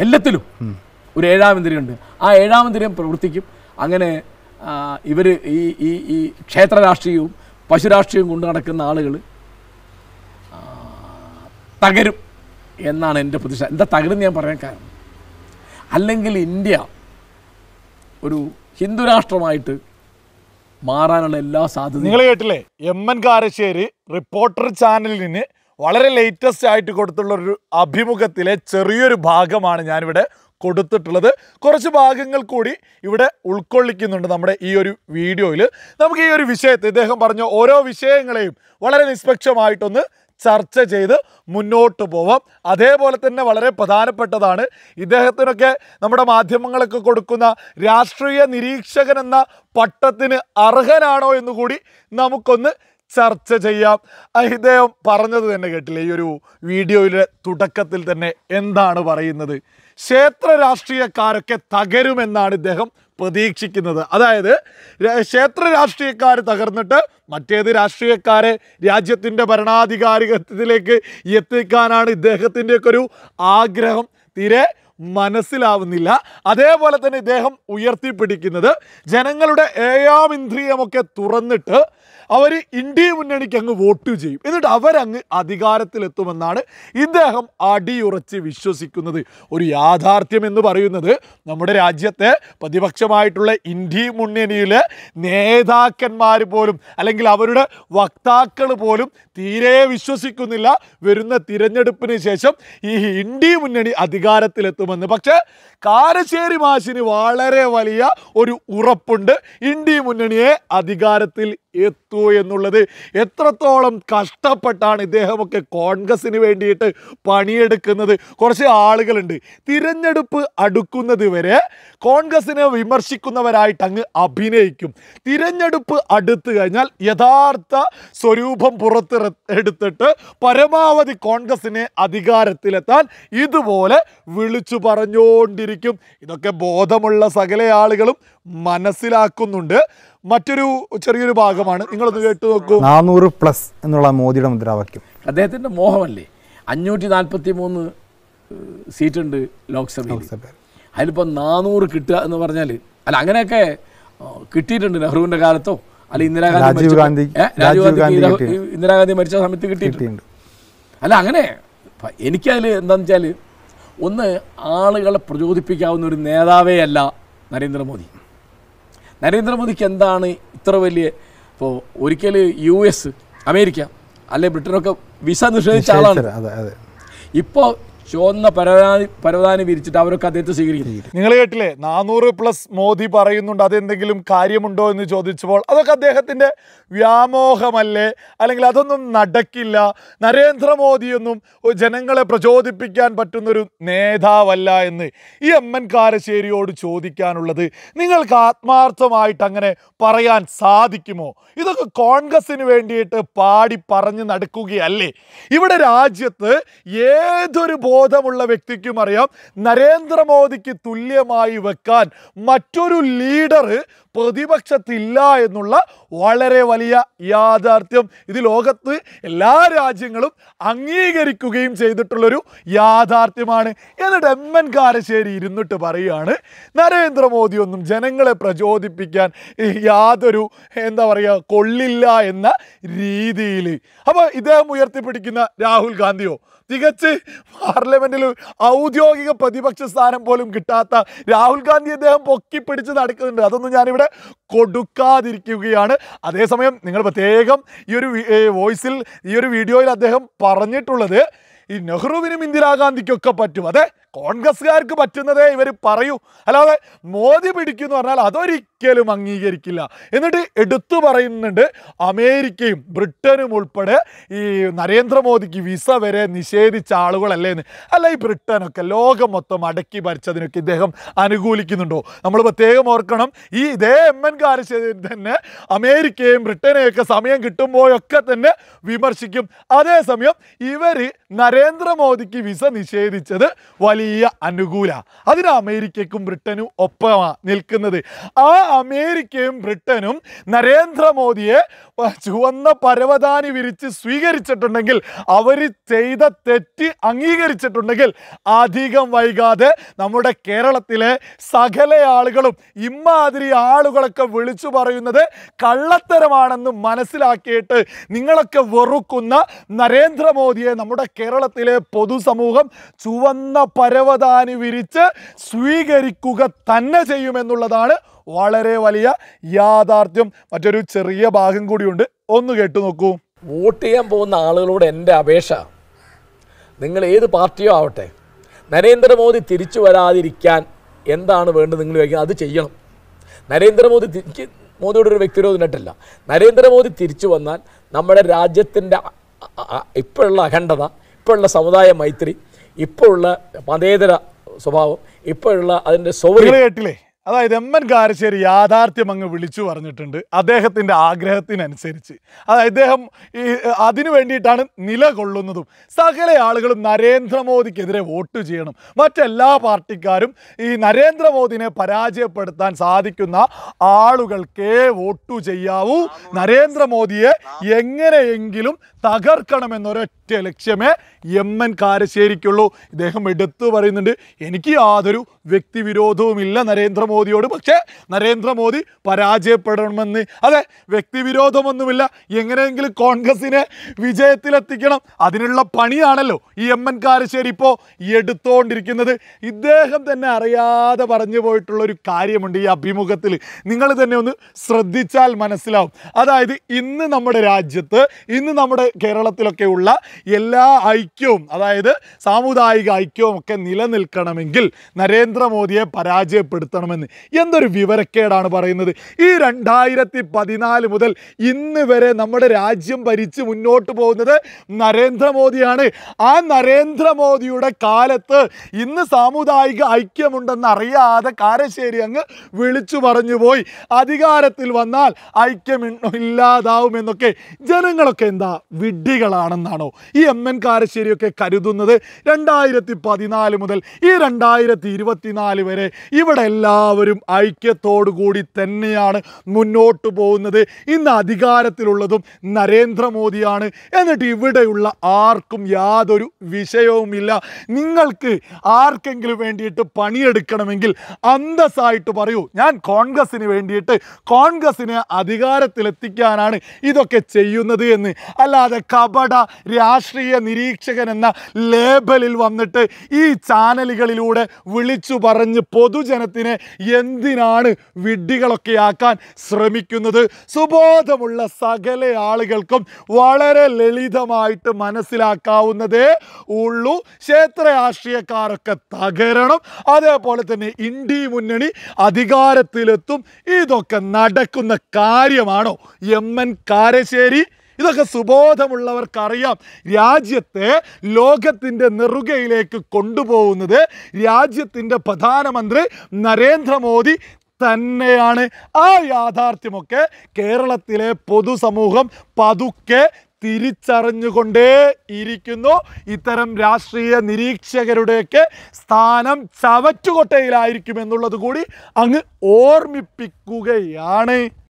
എല്ലാത്തിലും ഒരു ഏഴാം ഇന്ദ്രിയമുണ്ട്. ആ ഏഴാം ഇന്ദ്രിയം പ്രവർത്തിക്കും. അങ്ങനെ ഇവർ ഈ ക്ഷേത്ര രാഷ്ട്രീയവും പശുരാഷ്ട്രീയവും കൊണ്ട് നടക്കുന്ന ആളുകൾ തകരും എന്നാണ് എൻ്റെ പ്രതീക്ഷ. എന്താ തകരും ഞാൻ പറയാൻ കാരണം, അല്ലെങ്കിൽ ഇന്ത്യ ഒരു ഹിന്ദു രാഷ്ട്രമായിട്ട് മാറാനുള്ള എല്ലാ സാധ്യതയും. നിങ്ങൾ കേട്ടില്ലേ, എം.എൻ. കാരശ്ശേരി റിപ്പോർട്ടർ ചാനലിന് വളരെ ലേറ്റസ്റ്റ് ആയിട്ട് കൊടുത്തുള്ള ഒരു അഭിമുഖത്തിലെ ചെറിയൊരു ഭാഗമാണ് ഞാനിവിടെ കൊടുത്തിട്ടുള്ളത്. കുറച്ച് ഭാഗങ്ങൾ കൂടി ഇവിടെ ഉൾക്കൊള്ളിക്കുന്നുണ്ട് നമ്മുടെ ഈ ഒരു വീഡിയോയിൽ. നമുക്ക് ഈ ഒരു വിഷയത്തെ ഇദ്ദേഹം പറഞ്ഞ ഓരോ വിഷയങ്ങളെയും വളരെ നിഷ്പക്ഷമായിട്ടൊന്ന് ചർച്ച ചെയ്ത് മുന്നോട്ട് പോവാം. അതേപോലെ തന്നെ വളരെ പ്രധാനപ്പെട്ടതാണ്, ഇദ്ദേഹത്തിനൊക്കെ നമ്മുടെ മാധ്യമങ്ങളൊക്കെ കൊടുക്കുന്ന രാഷ്ട്രീയ നിരീക്ഷകൻ എന്ന പട്ടത്തിന് അർഹനാണോ എന്നുകൂടി നമുക്കൊന്ന് ചർച്ച ചെയ്യാം. ഇദ്ദേഹം പറഞ്ഞത് തന്നെ കേട്ടില്ലേ, ഈ ഒരു വീഡിയോയിലെ തുടക്കത്തിൽ തന്നെ എന്താണ് പറയുന്നത്? ക്ഷേത്ര രാഷ്ട്രീയക്കാരൊക്കെ തകരുമെന്നാണ് ഇദ്ദേഹം പ്രതീക്ഷിക്കുന്നത്. അതായത് ക്ഷേത്ര രാഷ്ട്രീയക്കാർ തകർന്നിട്ട് മറ്റേത് രാഷ്ട്രീയക്കാരെ രാജ്യത്തിൻ്റെ ഭരണാധികാരിത്വത്തിലേക്ക് എത്തിക്കാനാണ് ഇദ്ദേഹത്തിൻ്റെയൊക്കെ ഒരു ആഗ്രഹം. തീരെ മനസ്സിലാവുന്നില്ല. അതേപോലെ തന്നെ ഇദ്ദേഹം ഉയർത്തിപ്പിടിക്കുന്നത് ജനങ്ങളുടെ ഏഴാം ഇന്ദ്രിയമൊക്കെ തുറന്നിട്ട് അവർ ഇന്ത്യ മുന്നണിക്ക് അങ്ങ് വോട്ട് ചെയ്യും, എന്നിട്ട് അവരങ്ങ് അധികാരത്തിലെത്തുമെന്നാണ് ഇദ്ദേഹം അടിയുറച്ച് വിശ്വസിക്കുന്നത്. ഒരു യാഥാർത്ഥ്യം എന്ന് പറയുന്നത് നമ്മുടെ രാജ്യത്തെ പ്രതിപക്ഷമായിട്ടുള്ള ഇന്ത്യ മുന്നണിയിലെ നേതാക്കന്മാർ പോലും അല്ലെങ്കിൽ അവരുടെ വക്താക്കൾ പോലും തീരെ വിശ്വസിക്കുന്നില്ല വരുന്ന തിരഞ്ഞെടുപ്പിന് ശേഷം ഈ ഇന്ത്യ മുന്നണി അധികാരത്തിലെത്തുമെന്ന്. പക്ഷേ കാരശ്ശേരി മാഷിന് വളരെ വലിയ ഒരു ഉറപ്പുണ്ട്, ഇന്ത്യ മുന്നണിയെ അധികാരത്തിൽ എത്തൂ എന്നുള്ളത്. എത്രത്തോളം കഷ്ടപ്പെട്ടാണ് ഇദ്ദേഹമൊക്കെ കോൺഗ്രസിന് വേണ്ടിയിട്ട് പണിയെടുക്കുന്നത്. കുറച്ച് ആളുകളുണ്ട് തിരഞ്ഞെടുപ്പ് അടുക്കുന്നത് വരെ കോൺഗ്രസിനെ വിമർശിക്കുന്നവരായിട്ട് അങ്ങ് അഭിനയിക്കും. തിരഞ്ഞെടുപ്പ് അടുത്തു കഴിഞ്ഞാൽ യഥാർത്ഥ സ്വരൂപം പുറത്തെടുത്തിട്ട് പരമാവധി കോൺഗ്രസിനെ അധികാരത്തിലെത്താൻ ഇതുപോലെ വിളിച്ചു പറഞ്ഞുകൊണ്ടിരിക്കും. ഇതൊക്കെ ബോധമുള്ള സകല ആളുകളും മനസ്സിലാക്കുന്നുണ്ട്. മറ്റൊരു ചെറിയൊരു ഭാഗമാണ്, നിങ്ങളൊന്ന് കേട്ടു നോക്കൂ. 400+ എന്നുള്ള മോദിയുടെ മുദ്രാവാക്യം അദ്ദേഹത്തിൻ്റെ മോഹമല്ലേ. 543 സീറ്റുണ്ട് ലോക്സഭയിൽ, അതിലിപ്പോൾ 400 കിട്ടുക എന്ന് പറഞ്ഞാൽ, അല്ല അങ്ങനെയൊക്കെ കിട്ടിയിട്ടുണ്ട് നെഹ്റുവിൻ്റെ കാലത്തോ അല്ല ഇന്ദിരാഗാന്ധി മരിച്ച സമയത്ത് കിട്ടിയിട്ടുണ്ട്. അല്ല അങ്ങനെ എനിക്കതിൽ എന്താണെന്ന് വെച്ചാൽ, ഒന്ന് ആളുകളെ പ്രചോദിപ്പിക്കാവുന്ന ഒരു നേതാവേ അല്ല നരേന്ദ്രമോദി. നരേന്ദ്രമോദിക്ക് എന്താണ് ഇത്ര വലിയ, ഇപ്പോൾ ഒരിക്കൽ US അമേരിക്ക അല്ലെ ബ്രിട്ടനൊക്കെ വിസ നിഷേധിച്ച ആളാണ്. ഇപ്പോൾ ചുവന്ന പരവതാനി വിരിച്ചിട്ട് അവരൊക്കെ അദ്ദേഹത്തെ സ്വീകരിക്കുന്നു. നിങ്ങൾ കേട്ടില്ലേ, 400+ മോദി പറയുന്നുണ്ട്. അതെന്തെങ്കിലും കാര്യമുണ്ടോ എന്ന് ചോദിച്ചപ്പോൾ അതൊക്കെ അദ്ദേഹത്തിൻ്റെ വ്യാമോഹമല്ലേ, അല്ലെങ്കിൽ അതൊന്നും നടക്കില്ല, നരേന്ദ്രമോദിയൊന്നും ജനങ്ങളെ പ്രചോദിപ്പിക്കാൻ പറ്റുന്നൊരു നേതാവല്ല എന്ന് ഈ എം.എൻ. കാരശ്ശേരിയോട് ചോദിക്കാനുള്ളത്, നിങ്ങൾക്ക് ആത്മാർത്ഥമായിട്ട് അങ്ങനെ പറയാൻ സാധിക്കുമോ? ഇതൊക്കെ കോൺഗ്രസിന് വേണ്ടിയിട്ട് പാടി പറഞ്ഞ് നടക്കുകയല്ലേ? ഇവിടെ രാജ്യത്ത് ഏതൊരു ബോധമുള്ള വ്യക്തിക്കും അറിയാം, നരേന്ദ്രമോദിക്ക് തുല്യമായി വെക്കാൻ മറ്റൊരു ലീഡർ പ്രതിപക്ഷത്തില്ല എന്നുള്ള വളരെ വലിയ യാഥാർത്ഥ്യം. ഇത് ലോകത്ത് എല്ലാ രാജ്യങ്ങളും അംഗീകരിക്കുകയും ചെയ്തിട്ടുള്ളൊരു യാഥാർത്ഥ്യമാണ്. എന്നിട്ട് എം.എൻ. കാരശ്ശേരി ഇരുന്നിട്ട് പറയുകയാണ്, നരേന്ദ്രമോദിയൊന്നും ജനങ്ങളെ പ്രചോദിപ്പിക്കാൻ യാതൊരു എന്താ പറയുക കൊള്ളില്ല എന്ന രീതിയിൽ. അപ്പോൾ ഇദ്ദേഹം ഉയർത്തിപ്പിടിക്കുന്ന രാഹുൽ ഗാന്ധിയോ, തികച്ച് പാർലമെന്റിൽ ഔദ്യോഗിക പ്രതിപക്ഷ സ്ഥാനം പോലും കിട്ടാത്ത രാഹുൽ ഗാന്ധി അദ്ദേഹം പൊക്കിപ്പിടിച്ച് നടക്കുന്നുണ്ട്. അതൊന്നും ഞാനിവിടെ കൊടുക്കാതിരിക്കുകയാണ്. അതേസമയം നിങ്ങൾ പ്രത്യേകം ഈ ഒരു വോയിസിൽ ഈ ഒരു വീഡിയോയിൽ അദ്ദേഹം പറഞ്ഞിട്ടുള്ളത്, ഈ നെഹ്റുവിനും ഇന്ദിരാഗാന്ധിക്കൊക്കെ പറ്റും, അതെ കോൺഗ്രസ്സുകാർക്ക് പറ്റുന്നതേ ഇവർ പറയൂ, അല്ലാതെ മോദി പിടിക്കുമെന്ന് പറഞ്ഞാൽ അതൊരിക്കലും അംഗീകരിക്കില്ല. എന്നിട്ട് എടുത്തു പറയുന്നുണ്ട്, അമേരിക്കയും ബ്രിട്ടനും ഉൾപ്പെടെ ഈ നരേന്ദ്രമോദിക്ക് വിസ വരെ നിഷേധിച്ച ആളുകളല്ലേന്ന്. അല്ല, ഈ ബ്രിട്ടനൊക്കെ ലോകം മൊത്തം അടക്കി ഭരിച്ചതിനൊക്കെ ഇദ്ദേഹം അനുകൂലിക്കുന്നുണ്ടോ? നമ്മൾ പ്രത്യേകം ഓർക്കണം, ഈ ഇതേ എം.എൻ. കാരശ്ശേരി തന്നെ അമേരിക്കയും ബ്രിട്ടനെയൊക്കെ സമയം കിട്ടുമ്പോഴൊക്കെ തന്നെ വിമർശിക്കും. അതേസമയം ഇവർ നരേന്ദ്രമോദിക്ക് വിസ നിഷേധിച്ചത് വലിയ വലിയ അനുകൂല. അതിന് അമേരിക്കയ്ക്കും ബ്രിട്ടനും ഒപ്പമാണ് നിൽക്കുന്നത്. ആ അമേരിക്കയും ബ്രിട്ടനും നരേന്ദ്രമോദിയെ ചുവന്ന പരവതാനി വിരിച്ച് സ്വീകരിച്ചിട്ടുണ്ടെങ്കിൽ, അവർ ചെയ്ത തെറ്റ് അംഗീകരിച്ചിട്ടുണ്ടെങ്കിൽ, അധികം വൈകാതെ നമ്മുടെ കേരളത്തിലെ സകല ആളുകളും ഇമാതിരി ആളുകളൊക്കെ വിളിച്ചു പറയുന്നത് കള്ളത്തരമാണെന്ന് മനസ്സിലാക്കിയിട്ട് നിങ്ങളൊക്കെ വെറുക്കുന്ന നരേന്ദ്രമോദിയെ നമ്മുടെ കേരളത്തിലെ പൊതുസമൂഹം ചുവന്ന പരവതാനി വിരിച്ച് സ്വീകരിക്കുക തന്നെ ചെയ്യുമെന്നുള്ളതാണ് വളരെ വലിയ യാഥാർത്ഥ്യം. മറ്റൊരു ചെറിയ ഭാഗം കൂടിയുണ്ട്, ഒന്ന് കേട്ടു നോക്കൂ. വോട്ട് ചെയ്യാൻ പോകുന്ന ആളുകളോട് എൻ്റെ അപേക്ഷ, നിങ്ങൾ ഏത് പാർട്ടിയോ ആവട്ടെ, നരേന്ദ്രമോദി തിരിച്ചു വരാതിരിക്കാൻ എന്താണ് വേണ്ടത് നിങ്ങൾ വയ്ക്കുന്നത് അത് ചെയ്യണം. നരേന്ദ്രമോദി മോദിയോട് ഒരു വ്യക്തിവിരോധമായിട്ടല്ല, നരേന്ദ്രമോദി തിരിച്ചു വന്നാൽ നമ്മുടെ രാജ്യത്തിൻ്റെ ഇപ്പോഴുള്ള അഖണ്ഡത, ഇപ്പോഴുള്ള സമുദായ മൈത്രി, ഇപ്പോഴുള്ള മതേതര സ്വഭാവം, ഇപ്പോഴുള്ള അതിൻ്റെ കേട്ടില്ലേ? അതായത് എം.എൻ. കാരശ്ശേരി യാഥാർത്ഥ്യം അങ്ങ് വിളിച്ചു പറഞ്ഞിട്ടുണ്ട് അദ്ദേഹത്തിൻ്റെ ആഗ്രഹത്തിനനുസരിച്ച്. അതായത് ഇദ്ദേഹം അതിനു വേണ്ടിയിട്ടാണ് നിലകൊള്ളുന്നതും. സകല ആളുകളും നരേന്ദ്രമോദിക്കെതിരെ വോട്ട് ചെയ്യണം. മറ്റെല്ലാ പാർട്ടിക്കാരും ഈ നരേന്ദ്രമോദിനെ പരാജയപ്പെടുത്താൻ സാധിക്കുന്ന ആളുകൾക്കേ വോട്ട് ചെയ്യാവൂ. നരേന്ദ്രമോദിയെ എങ്ങനെയെങ്കിലും തകർക്കണമെന്നൊരൊറ്റ ലക്ഷ്യമേ എം.എൻ. കാരശ്ശേരിക്കുള്ളൂ. ഇദ്ദേഹം എടുത്തു പറയുന്നുണ്ട്, എനിക്ക് യാതൊരു വ്യക്തിവിരോധവുമില്ല നരേന്ദ്രമോദിയോട്, പക്ഷേ നരേന്ദ്രമോദി പരാജയപ്പെടണമെന്ന്. അതെ, വ്യക്തിവിരോധമൊന്നുമില്ല, എങ്ങനെയെങ്കിലും കോൺഗ്രസിനെ വിജയത്തിലെത്തിക്കണം, അതിനുള്ള പണിയാണല്ലോ ഈ എം.എൻ. കാരശ്ശേരി ഇപ്പോൾ എടുത്തുകൊണ്ടിരിക്കുന്നത്. ഇദ്ദേഹം തന്നെ അറിയാതെ പറഞ്ഞു പോയിട്ടുള്ളൊരു കാര്യമുണ്ട് ഈ അഭിമുഖത്തിൽ, നിങ്ങൾ തന്നെ ഒന്ന് ശ്രദ്ധിച്ചാൽ മനസ്സിലാവും. അതായത് ഇന്ന് നമ്മുടെ രാജ്യത്ത്, ഇന്ന് നമ്മുടെ കേരളത്തിലൊക്കെ ഉള്ള എല്ലാ ഐക്യവും, അതായത് സാമുദായിക ഐക്യവും ഒക്കെ നിലനിൽക്കണമെങ്കിൽ നരേന്ദ്രമോദിയെ പരാജയപ്പെടുത്തണമെന്ന്. എന്തൊരു വിവരക്കേടാണ് പറയുന്നത്. ഈ 2014 മുതൽ ഇന്ന് വരെ നമ്മുടെ രാജ്യം ഭരിച്ച് മുന്നോട്ട് പോകുന്നത് നരേന്ദ്രമോദിയാണ്. ആ നരേന്ദ്രമോദിയുടെ കാലത്ത് ഇന്ന് സാമുദായിക ഐക്യമുണ്ടെന്ന് അറിയാതെ കാരശ്ശേരി അങ്ങ് വിളിച്ചു പറഞ്ഞു പോയി. അധികാരത്തിൽ വന്നാൽ ഐക്യം ഇല്ലാതാവുമെന്നൊക്കെ. ജനങ്ങളൊക്കെ എന്താ വിഡ്ഢികളാണെന്നാണോ ഈ എം.എൻ. കാരശ്ശേരിയൊക്കെ കരുതുന്നത്? 2014 മുതൽ ഈ 2024 വരെ ഇവിടെ എല്ലാവരും ഐക്യത്തോടുകൂടി തന്നെയാണ് മുന്നോട്ട് പോകുന്നത്. ഇന്ന് അധികാരത്തിലുള്ളതും നരേന്ദ്രമോദിയാണ്. എന്നിട്ട് ഇവിടെയുള്ള ആർക്കും യാതൊരു വിഷയവുമില്ല. നിങ്ങൾക്ക് ആർക്കെങ്കിലും വേണ്ടിയിട്ട് പണിയെടുക്കണമെങ്കിൽ അന്തസ്സായിട്ട് പറയൂ, ഞാൻ കോൺഗ്രസിന് വേണ്ടിയിട്ട്, കോൺഗ്രസിനെ അധികാരത്തിലെത്തിക്കാനാണ് ഇതൊക്കെ ചെയ്യുന്നത് എന്ന്. അല്ലാതെ കപട രാഷ്ട്രീയ നിരീക്ഷകൻ എന്ന ലേബലിൽ വന്നിട്ട് ഈ ചാനലുകളിലൂടെ വിളിച്ചു പറഞ്ഞ് പൊതുജനത്തിനെ എന്തിനാണ് വിഡ്ഢികളൊക്കെ ആക്കാൻ ശ്രമിക്കുന്നത്? സുബോധമുള്ള സകല ആളുകൾക്കും വളരെ ലളിതമായിട്ട് മനസ്സിലാക്കാവുന്നതേ ഉള്ളൂ. ക്ഷേത്ര രാഷ്ട്രീയക്കാരൊക്കെ തകരണം, അതേപോലെ തന്നെ ഇന്ത്യ മുന്നണി അധികാരത്തിലെത്തും. ഇതൊക്കെ നടക്കുന്ന കാര്യമാണോ എം.എൻ. കാരശ്ശേരി? ഇതൊക്കെ സുബോധമുള്ളവർക്കറിയാം. രാജ്യത്തെ ലോകത്തിൻ്റെ നെറുകയിലേക്ക് കൊണ്ടുപോകുന്നത് രാജ്യത്തിൻ്റെ പ്രധാനമന്ത്രി നരേന്ദ്രമോദി തന്നെയാണ്. ആ യാഥാർത്ഥ്യമൊക്കെ കേരളത്തിലെ പൊതുസമൂഹം പതുക്കെ തിരിച്ചറിഞ്ഞുകൊണ്ടേ ഇരിക്കുന്നു. ഇത്തരം രാഷ്ട്രീയ നിരീക്ഷകരുടെയൊക്കെ സ്ഥാനം ചവറ്റുകൊട്ടയിലായിരിക്കുമെന്നുള്ളത് കൂടി അങ്ങ് ഓർമ്മിപ്പിക്കുകയാണ്.